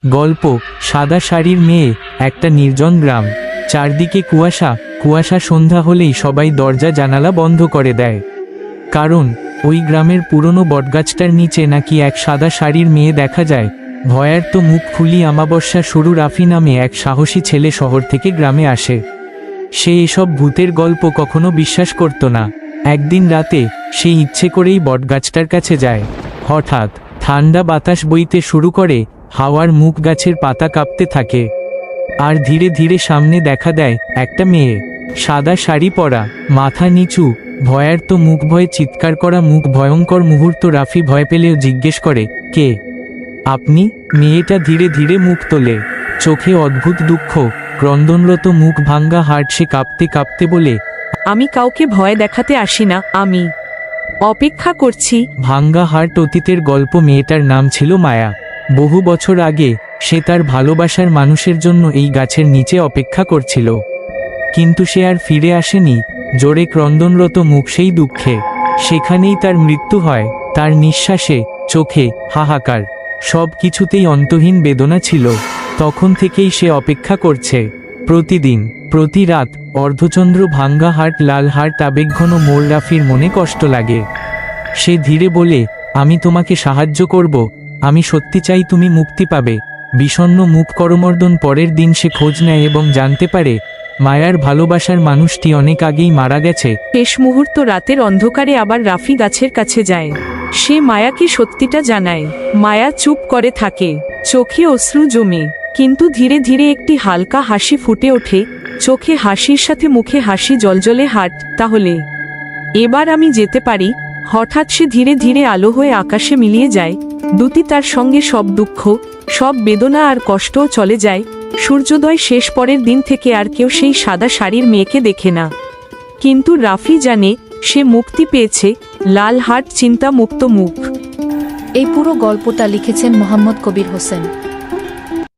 গল্প সাদা শাড়ির মেয়ে। একটা নির্জন গ্রাম, চারদিকে কুয়াশা কুয়াশা। সন্ধ্যা হলেই সবাই দরজা জানালা বন্ধ করে দেয়, কারণ ওই গ্রামের পুরনো বটগাছটার নিচে নাকি এক সাদা শাড়ির মেয়ে দেখা যায়। ভয়ার তো মুখ খুলি অমাবস্যা শুরু। রাফি নামে এক সাহসী ছেলে শহর থেকে গ্রামে আসে। সে এসব ভূতের গল্প কখনো বিশ্বাস করত না। একদিন রাতে সে ইচ্ছে করেই বটগাছটার কাছে যায়। হঠাৎ ঠান্ডা বাতাস বইতে শুরু করে, হাওয়ার মুখ গাছের পাতা কাঁপতে থাকে। আর ধীরে ধীরে সামনে দেখা দেয় একটা মেয়ে, সাদা শাড়ি পরা, মাথা নিচু। ভয়ার তো মুখ ভয়ে চিৎকার করা মুখ। ভয়ঙ্কর মুহূর্ত। রাফি ভয় পেলেও জিজ্ঞেস করে, কে আপনি? মেয়েটা ধীরে ধীরে মুখ তোলে, চোখে অদ্ভুত দুঃখ, ক্রন্দনরত মুখ, ভাঙ্গা হার্ট। সে কাঁপতে কাঁপতে বলে, আমি কাউকে ভয় দেখাতে আসি না, আমি অপেক্ষা করছি। ভাঙ্গা হার্ট অতীতের গল্প। মেয়েটার নাম ছিল মায়া। বহু বছর আগে সে তার ভালোবাসার মানুষের জন্য এই গাছের নিচে অপেক্ষা করছিল, কিন্তু সে আর ফিরে আসেনি। জোরে ক্রন্দনরত মুখ, সেই দুঃখে। সেখানেই তার মৃত্যু হয়। তার নিঃশ্বাসে, চোখে হাহাকার, সব কিছুতেই অন্তহীন বেদনা ছিল। তখন থেকেই সে অপেক্ষা করছে। প্রতিদিন, প্রতি রাত, অর্ধচন্দ্র, ভাঙ্গা হার্ট, লাল হার্ট, আবেগঘন মোড়। রাফির মনে কষ্ট লাগে। সে ধীরে বলে, আমি তোমাকে সাহায্য করব, আমি সত্যি চাই তুমি মুক্তি পাবে। বিষণ্ণ মুখ, করমর্দন। পরের দিন সে খোঁজ নেয় এবং জানতে পারে মায়ার ভালোবাসার মানুষটি অনেক আগেই মারা গেছে। শেষ মুহূর্ত। রাতের অন্ধকারে আবার রাফি গাছের কাছে যায়। সে মায়াকে সত্যিটা জানায়। মায়া চুপ করে থাকে, চোখে অশ্রু জমে। কিন্তু ধীরে ধীরে একটি হালকা হাসি ফুটে ওঠে, চোখে হাসির সাথে মুখে হাসি জ্বলজ্বলে। হাট, তাহলে এবার আমি যেতে পারি। হঠাৎ সে ধীরে ধীরে আলো হয়ে আকাশে মিলিয়ে যায়। দুটি তার সঙ্গে সব দুঃখ, সব বেদনা আর কষ্টও চলে যায়। সূর্যোদয় শেষ। পরের দিন থেকে আর কেউ সেই সাদা শাড়ির মেয়েকে দেখে না। কিন্তু রাফি জানে সে মুক্তি পেয়েছে। লাল হার্ট, চিন্তা মুক্ত মুখ। এই পুরো গল্পটা লিখেছেন মোহাম্মদ কবির হোসেন।